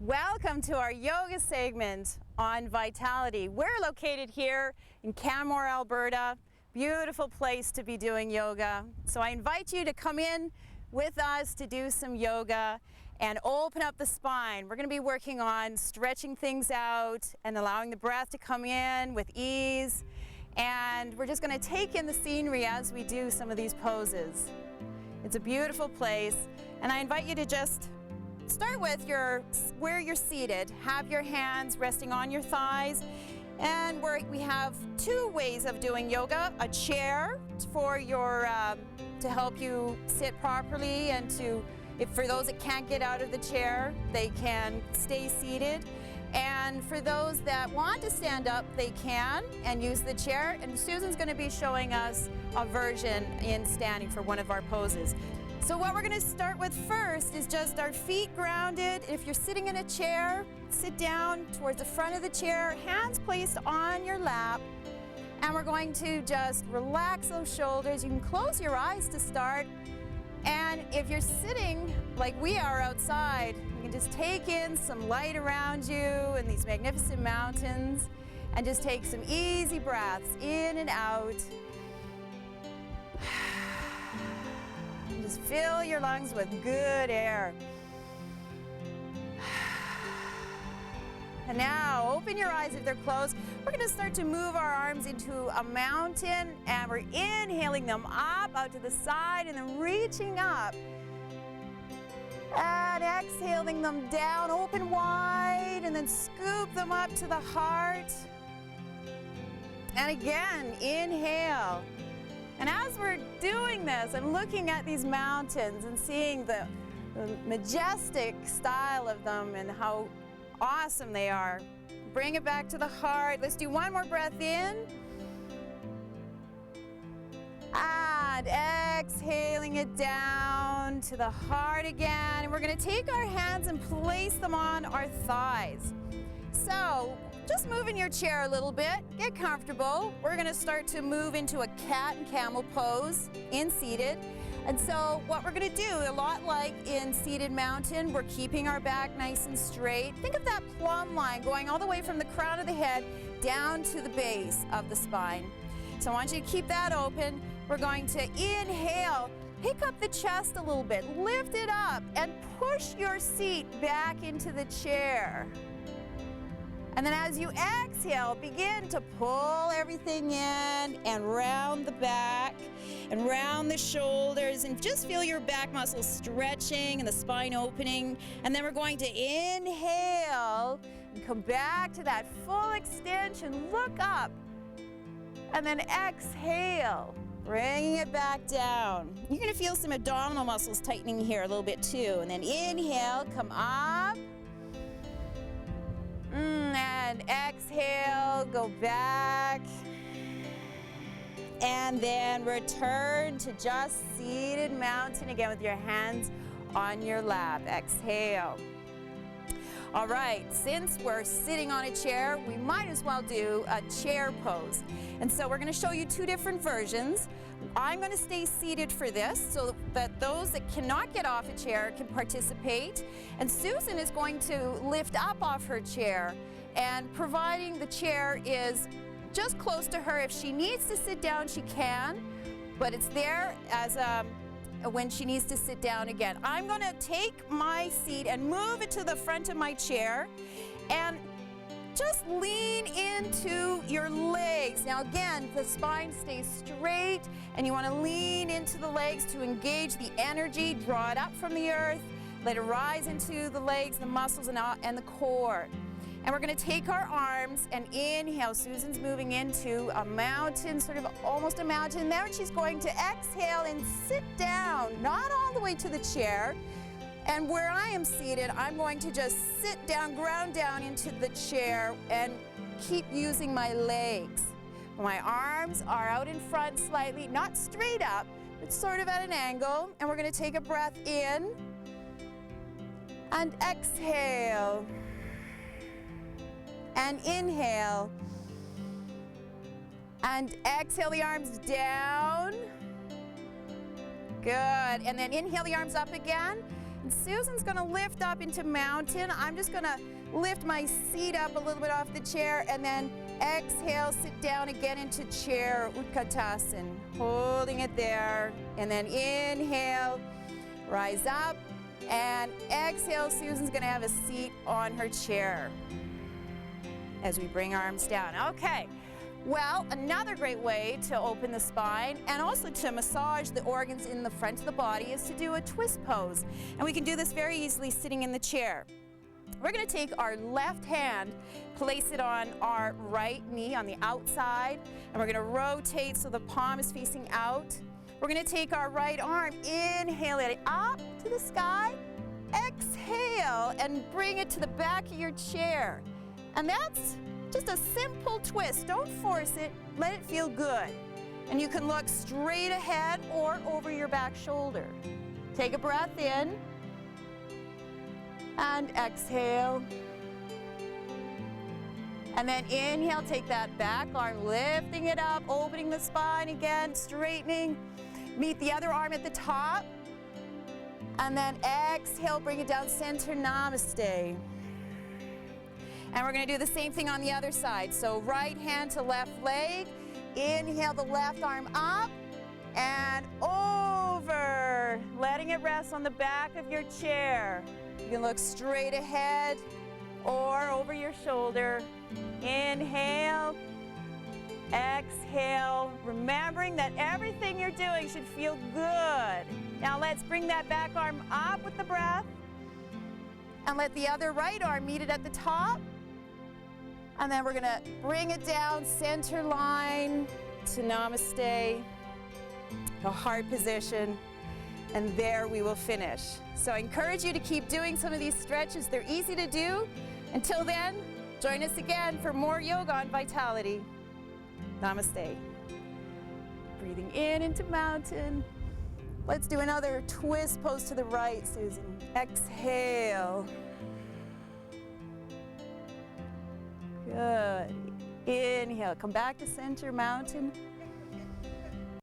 Welcome to our yoga segment on Vitality. We're located here in Canmore, Alberta. Beautiful place to be doing yoga. So I invite you to come in with us to do some yoga and open up the spine. We're going to be working on stretching things out and allowing the breath to come in with ease. And we're just going to take in the scenery as we do some of these poses. It's a beautiful place, and I invite you to just start with where you're seated. Have your hands resting on your thighs, and we have two ways of doing yoga: a chair for to help you sit properly, and for those that can't get out of the chair, they can stay seated. And for those that want to stand up, they can and use the chair. And Susan's going to be showing us a version in standing for one of our poses. So what we're going to start with first is just our feet grounded. If you're sitting in a chair, sit down towards the front of the chair, hands placed on your lap. And we're going to just relax those shoulders. You can close your eyes to start. And if you're sitting like we are outside, you can just take in some light around you and these magnificent mountains, and just take some easy breaths in and out. And just fill your lungs with good air. And now open your eyes if they're closed. We're going to start to move our arms into a mountain, and we're inhaling them up out to the side and then reaching up. And exhaling them down, open wide, and then scoop them up to the heart. And again, inhale. And as we're doing this, I'm looking at these mountains and seeing the majestic style of them and how awesome they are. Bring it back to the heart. Let's do one more breath in. And exhaling it down to the heart again. And we're going to take our hands and place them on our thighs. So just move in your chair a little bit. Get comfortable. We're going to start to move into a cat and camel pose in seated. And so what we're going to do, a lot like in seated mountain, we're keeping our back nice and straight. Think of that plumb line going all the way from the crown of the head down to the base of the spine. So I want you to keep that open. We're going to inhale, pick up the chest a little bit, lift it up, and push your seat back into the chair. And then as you exhale, begin to pull everything in and round the back and round the shoulders, and just feel your back muscles stretching and the spine opening. And then we're going to inhale and come back to that full extension. Look up. And then exhale, bringing it back down. You're going to feel some abdominal muscles tightening here a little bit too. And then inhale, come up. And exhale, go back. And then return to just seated mountain again with your hands on your lap. Exhale. All right, since we're sitting on a chair, we might as well do a chair pose. And so we're going to show you two different versions. I'm going to stay seated for this so that those that cannot get off a chair can participate. And Susan is going to lift up off her chair, and providing the chair is just close to her. If she needs to sit down, she can, but it's there as when she needs to sit down again. I'm going to take my seat and move it to the front of my chair, and just lean into your legs. Now again, the spine stays straight, and you want to lean into the legs to engage the energy, draw it up from the earth, let it rise into the legs, the muscles, and the core. And we're going to take our arms and inhale. Susan's moving into a mountain, sort of almost a mountain. Then she's going to exhale and sit down, not all the way to the chair. And where I am seated, I'm going to just sit down, ground down into the chair, and keep using my legs. My arms are out in front slightly, not straight up, but sort of at an angle. And we're going to take a breath in and exhale. And inhale. And exhale the arms down. Good. And then inhale the arms up again. And Susan's gonna lift up into mountain. I'm just gonna lift my seat up a little bit off the chair and then exhale, sit down again into chair, Utkatasana, holding it there. And then inhale, rise up, and exhale, Susan's gonna have a seat on her chair as we bring arms down. Okay, well, another great way to open the spine and also to massage the organs in the front of the body is to do a twist pose. And we can do this very easily sitting in the chair. We're gonna take our left hand, place it on our right knee on the outside, and we're gonna rotate so the palm is facing out. We're gonna take our right arm, inhale it up to the sky, exhale, and bring it to the back of your chair. And that's just a simple twist. Don't force it, let it feel good. And you can look straight ahead or over your back shoulder. Take a breath in and exhale. And then inhale, take that back arm, lifting it up, opening the spine again, straightening. Meet the other arm at the top. And then exhale, bring it down, center, namaste. And we're gonna do the same thing on the other side. So right hand to left leg, inhale the left arm up and over, letting it rest on the back of your chair. You can look straight ahead or over your shoulder. Inhale, exhale, remembering that everything you're doing should feel good. Now let's bring that back arm up with the breath and let the other right arm meet it at the top. And then we're gonna bring it down, center line to namaste, to heart position, and there we will finish. So I encourage you to keep doing some of these stretches. They're easy to do. Until then, join us again for more yoga on Vitality. Namaste. Breathing in into mountain. Let's do another twist pose to the right, Susan. Exhale. Good. Inhale, come back to center, mountain.